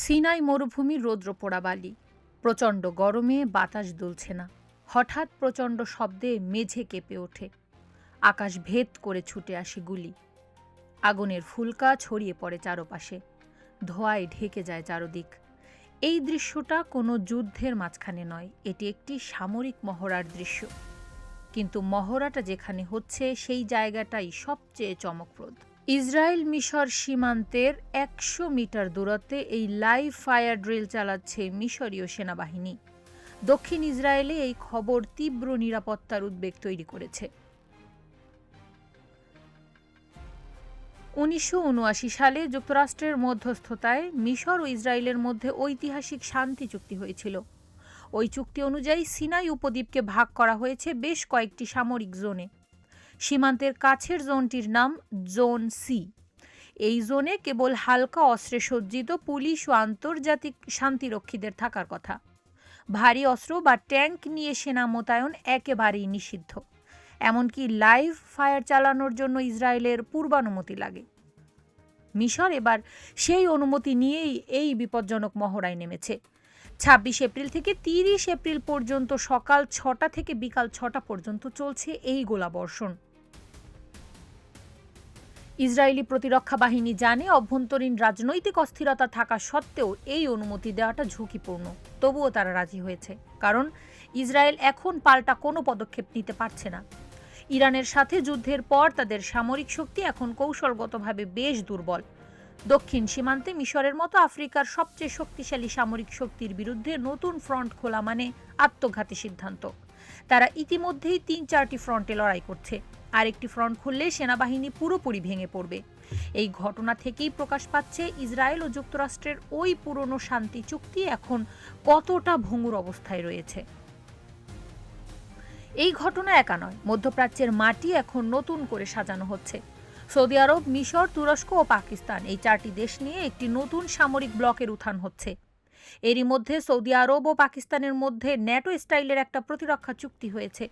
Sinai মরুভূমির রৌদ্র পোড়া বালি। প্রচণ্ড গরমে বাতাস দুলছে না। হঠাৎ প্রচণ্ড শব্দে মেঝে কেঁপে ওঠে। আকাশ ভেদ করে ছুটে আসে গুলি। আগুনের ফুলকা ছড়িয়ে পড়ে চারপাশে। ধোঁয়ায় ঢেকে যায় চারদিক। এই দৃশ্যটা কোনো যুদ্ধের মাঝখানে নয়, এটি একটি সামরিক মহড়ার দৃশ্য। কিন্তু মহড়াটা যেখানে হচ্ছে সেই জায়গাটাই সবচেয়ে চমকপ্রদ। ইসরায়েল মিশর সীমান্তের ১০০ মিটার দূরত্বে এই লাইভ ফায়ার ড্রিল চালাচ্ছে মিশরীয় সেনাবাহিনী। দক্ষিণ ইসরায়েলে এই খবর তীব্র নিরাপত্তার উদ্বেগ তৈরি করেছে। ১৯৭৯ সালে যুক্তরাষ্ট্রের মধ্যস্থতায় মিশর ও ইসরায়েলের মধ্যে ঐতিহাসিক শান্তি চুক্তি হয়েছিল। ওই চুক্তি অনুযায়ী সিনাই উপদ্বীপকে ভাগ করা হয়েছে বেশ কয়েকটি সামরিক জোনে। সীমান্তের কাছের জোনটির নাম জোন সি। এই জোনে কেবল হালকা অস্ত্রে সজ্জিত পুলিশ ও আন্তর্জাতিক শান্তিরক্ষীদের থাকার কথা। ভারী অস্ত্র বা ট্যাঙ্ক নিয়ে সেনা মোতায়েন একেবারেই নিষিদ্ধ। এমনকি লাইভ ফায়ার চালানোর জন্য ইসরায়েলের পূর্বানুমতি লাগে। মিশর এবার সেই অনুমতি নিয়েই এই বিপজ্জনক মহড়ায় নেমেছে। ২৬ এপ্রিল থেকে ৩০ এপ্রিল পর্যন্ত সকাল ৬টা থেকে বিকাল ৬টা পর্যন্ত চলছে এই গোলাবর্ষণ। ইসরায়েলি প্রতিরক্ষা বাহিনী জানে অভ্যন্তরীণ রাজনৈতিক অস্থিরতা থাকা সত্ত্বেও এই অনুমতি দেওয়াটা ঝুঁকিপূর্ণ। তবুও তারা রাজি হয়েছে, কারণ ইসরায়েল এখন পাল্টা কোনো পদক্ষেপ নিতে পারছে না। ইরানের সাথে যুদ্ধের পর তাদের সামরিক শক্তি এখন কৌশলগতভাবে বেশ দুর্বল। দক্ষিণ সীমান্তে মিশরের মতো আফ্রিকার সবচেয়ে শক্তিশালী সামরিক শক্তির বিরুদ্ধে নতুন ফ্রন্ট খোলা মানে আত্মঘাতী সিদ্ধান্ত। তারা ইতিমধ্যেই ৩-৪টি ফ্রন্টে লড়াই করছে। আরেকটি ফ্রন্ট খুললে সেনাবাহিনী পুরোপুরি ভেঙে পড়বে। এই ঘটনা থেকেই প্রকাশ পাচ্ছে ইসরায়েল ও যুক্তরাষ্ট্রের ওই পুরনো শান্তি চুক্তি এখন কতটা ভঙ্গুর অবস্থায় রয়েছে। এই ঘটনা একা নয়, মধ্যপ্রাচ্যের মাটি এখন নতুন করে সাজানো হচ্ছে। সৌদি আরব, মিশর, তুরস্ক ও পাকিস্তান, এই 4টি দেশ নিয়ে একটি নতুন সামরিক ব্লকের উত্থান হচ্ছে। এরই মধ্যে সৌদি আরব ও পাকিস্তানের মধ্যে ন্যাটো স্টাইলের একটা প্রতিরক্ষা চুক্তি হয়েছে।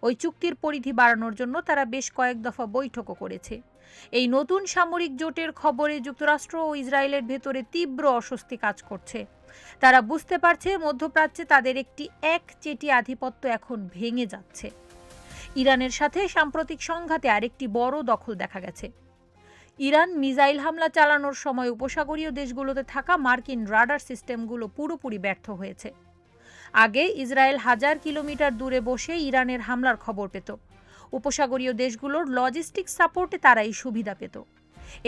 ওই চুক্তির পরিধি বাড়ানোর জন্য তারা বেশ কয়েক দফা বৈঠকও করেছে। এই নতুন সামরিক জোটের খবরে যুক্তরাষ্ট্র ও ইসরায়েলের ভেতরে তীব্র অস্বস্তি কাজ করছে। তারা বুঝতে পারছে মধ্যপ্রাচ্যে তাদের একটি একচেটি আধিপত্য এখন ভেঙে যাচ্ছে। ইরানের সাথে সাম্প্রতিক সংঘাতে আরেকটি বড় দখল দেখা গেছে। ইরান মিসাইল হামলা চালানোর সময় উপসাগরীয় দেশগুলোতে থাকা মার্কিন রাডার সিস্টেমগুলো পুরোপুরি ব্যর্থ হয়েছে। আগে ইসরায়েল ১০০০ কিলোমিটার দূরে বসে ইরানের হামলার খবর পেত। উপসাগরীয় দেশগুলোর লজিস্টিক সাপোর্টে তারা এই সুবিধা পেত।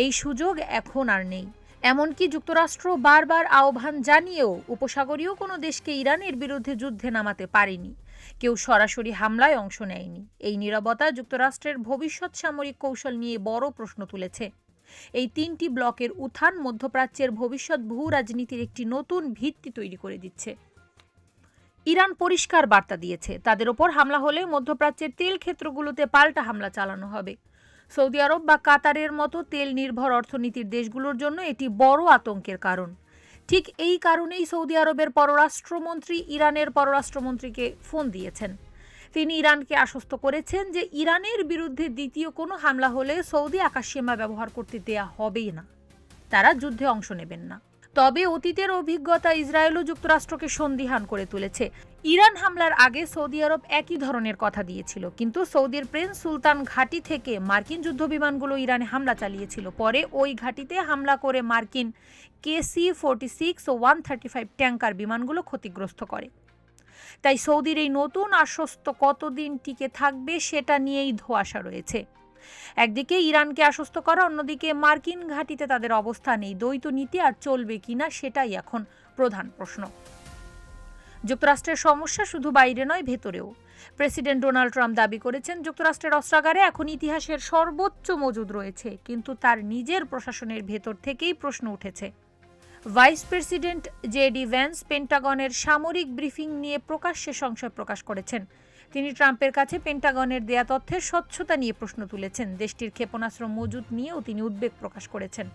এই সুযোগ এখন আর নেই। এমনকি যুক্তরাষ্ট্র বারবার আহ্বান জানিয়েও উপসাগরীয় কোনো দেশকে ইরানের বিরুদ্ধে যুদ্ধে নামাতে পারেনি। কেউ সরাসরি হামলায় অংশ নেয়নি। এই নীরবতা যুক্তরাষ্ট্রের ভবিষ্যৎ সামরিক কৌশল নিয়ে বড় প্রশ্ন তুলেছে। এই 3টি ব্লকের উত্থান মধ্যপ্রাচ্যের ভবিষ্যৎ ভূ রাজনীতির একটি নতুন ভিত্তি তৈরি করে দিচ্ছে। ইরান পরিষ্কার বার্তা দিয়েছে, তাদের ওপর হামলা হলে মধ্যপ্রাচ্যের তেল ক্ষেত্রগুলোতে পাল্টা হামলা চালানো হবে। সৌদি আরব বা কাতারের মতো তেল নির্ভর অর্থনীতির দেশগুলোর জন্য এটি বড় আতঙ্কের কারণ। ঠিক এই কারণেই সৌদি আরবের পররাষ্ট্রমন্ত্রী ইরানের পররাষ্ট্রমন্ত্রীকে ফোন দিয়েছেন। তিনি ইরানকে আশ্বস্ত করেছেন যে ইরানের বিরুদ্ধে দ্বিতীয় কোনো হামলা হলে সৌদি আকাশসীমা ব্যবহার করতে দেয়া হবেই না। তারা যুদ্ধে অংশ নেবেন না। তবে অতীতের অভিজ্ঞতা ইসরায়েল ও যুক্তরাষ্ট্রকে সন্দিহান করে তুলেছে। ইরান হামলার আগে সৌদি আরব একই ধরনের কথা দিয়েছিল, কিন্তু সৌদির প্রিন্স সুলতান ঘাঁটি থেকে মার্কিন যুদ্ধবিমানগুলো ইরানে হামলা চালিয়েছিল। পরে ওই ঘাঁটিতে হামলা করে মার্কিন KC-46 ও 135 ট্যাঙ্কার বিমানগুলো ক্ষতিগ্রস্ত করে। তাই সৌদির এই নতুন আশ্বস্ত কতদিন টিকে থাকবে সেটা নিয়েই ধোঁয়াশা রয়েছে। একদিকে ইরানকে আশ্বস্ত করা, অন্যদিকে মার্কিন ঘাঁটিতে তাদের অবস্থান, এই দ্বৈত নীতি আর চলবে কিনা সেটাই এখন প্রধান প্রশ্ন। যুক্তরাষ্ট্রের সমস্যা শুধু বাইরে নয়, ভেতরেও। প্রেসিডেন্ট ডোনাল্ড ট্রাম্প দাবি করেছেন যুক্তরাষ্ট্রের অস্ত্রাগারে এখন ইতিহাসের সর্বোচ্চ মজুদ রয়েছে, কিন্তু তার নিজের প্রশাসনের ভেতর থেকেই প্রশ্ন উঠেছে। ভাইস প্রেসিডেন্ট JD ভ্যান্স পেন্টাগনের সামরিক ব্রিফিং নিয়ে প্রকাশ্যে সংশয় প্রকাশ করেছেন। তিনি ট্রাম্পের কাছে পেন্টাগনের দেয়া তথ্যের স্বচ্ছতা নিয়ে প্রশ্ন তুলেছেন। দেশটির ক্ষেপণাস্ত্র মজুদ নিয়েও তিনি উদ্বেগ প্রকাশ করেছেন।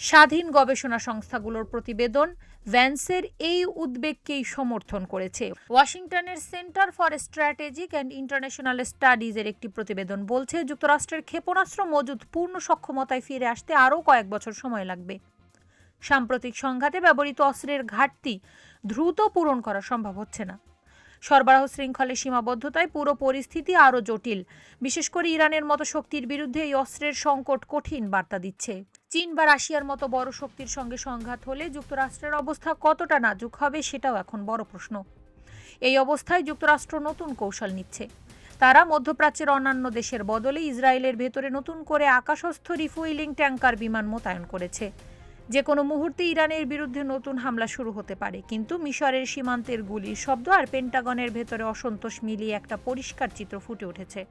স্বাধীন গবেষণা সংস্থাগুলোর প্রতিবেদন ভ্যান্সের এই উদ্বেগকেই সমর্থন করেছে। ওয়াশিংটনের centre for strategic and international স্টাডিজের একটি প্রতিবেদন বলছে যুক্তরাষ্ট্রের ক্ষেপণাস্ত্র মজুদ পূর্ণ সক্ষমতায় ফিরে আসতে আরও কয়েক বছর সময় লাগবে। সাম্প্রতিক সংঘাতে ব্যবহৃত অস্ত্রের ঘাটতি দ্রুত পূরণ করা সম্ভব হচ্ছে না। সরবরাহ শৃঙ্খলের সীমাবদ্ধতায় পুরো পরিস্থিতি আরও জটিল। বিশেষ করে ইরানের মতো শক্তির বিরুদ্ধে এই অস্ত্রের সংকট কঠিন বার্তা দিচ্ছে। চীন বা রাশিয়ার মতো বড় শক্তির সঙ্গে সংঘাত হলে যুক্তরাষ্ট্রের অবস্থা কতটা নাজুক হবে সেটাও এখন বড় প্রশ্ন। এই অবস্থায় যুক্তরাষ্ট্র নতুন কৌশল নিচ্ছে। তারা মধ্যপ্রাচ্যের অন্যান্য দেশের বদলে ইসরায়েলের ভেতরে নতুন করে আকাশস্থ রিফুয়েলিং ট্যাঙ্কার বিমান মোতায়েন করেছে। যে কোনো মুহূর্তে ইরানের বিরুদ্ধে নতুন হামলা শুরু হতে পারে, কিন্তু মিশরের সীমান্তের গুলির শব্দ আর পেন্টাগনের ভেতরে অসন্তোষ মিলিয়ে একটা পরিষ্কার চিত্র ফুটে উঠেছে।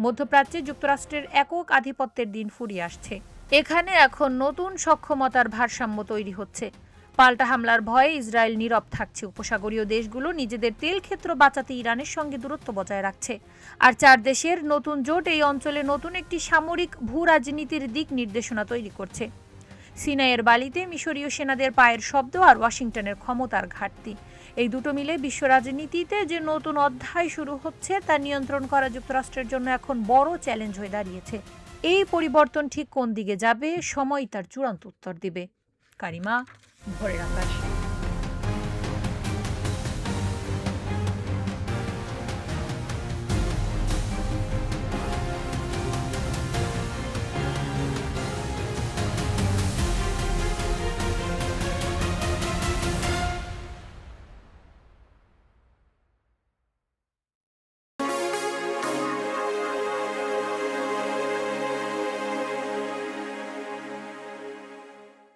মধ্যপ্রাচ্যে যুক্তরাষ্ট্রের একক আধিপত্যের দিন ফুরিয়ে আসছে। এখানে এখন নতুন সক্ষমতার ভারসাম্য তৈরি হচ্ছে। পাল্টা হামলার ভয়ে ইসরায়েল নীরব থাকছে। উপসাগরীয় দেশগুলো নিজেদের তেল ক্ষেত্র বাঁচাতে ইরানের সঙ্গে দূরত্ব বজায় রাখছে। আর 4 দেশের নতুন জোট এই অঞ্চলে নতুন একটি সামরিক ভূ রাজনীতির দিক নির্দেশনা তৈরি করছে। সিনাইয়ের বালিতে মিশরীয় সেনাদের পায়ের শব্দ আর ওয়াশিংটনের ক্ষমতার ঘাটতি, এই দুটো মিলে বিশ্ব রাজনীতিতে যে নতুন অধ্যায় শুরু হচ্ছে তা নিয়ন্ত্রণ করা যুক্তরাষ্ট্রের জন্য এখন বড় চ্যালেঞ্জ হয়ে দাঁড়িয়েছে। এই পরিবর্তন ঠিক কোন দিকে যাবে, সময় তার চূড়ান্ত উত্তর দিবে। কারিমা, ভোরের আকাশ।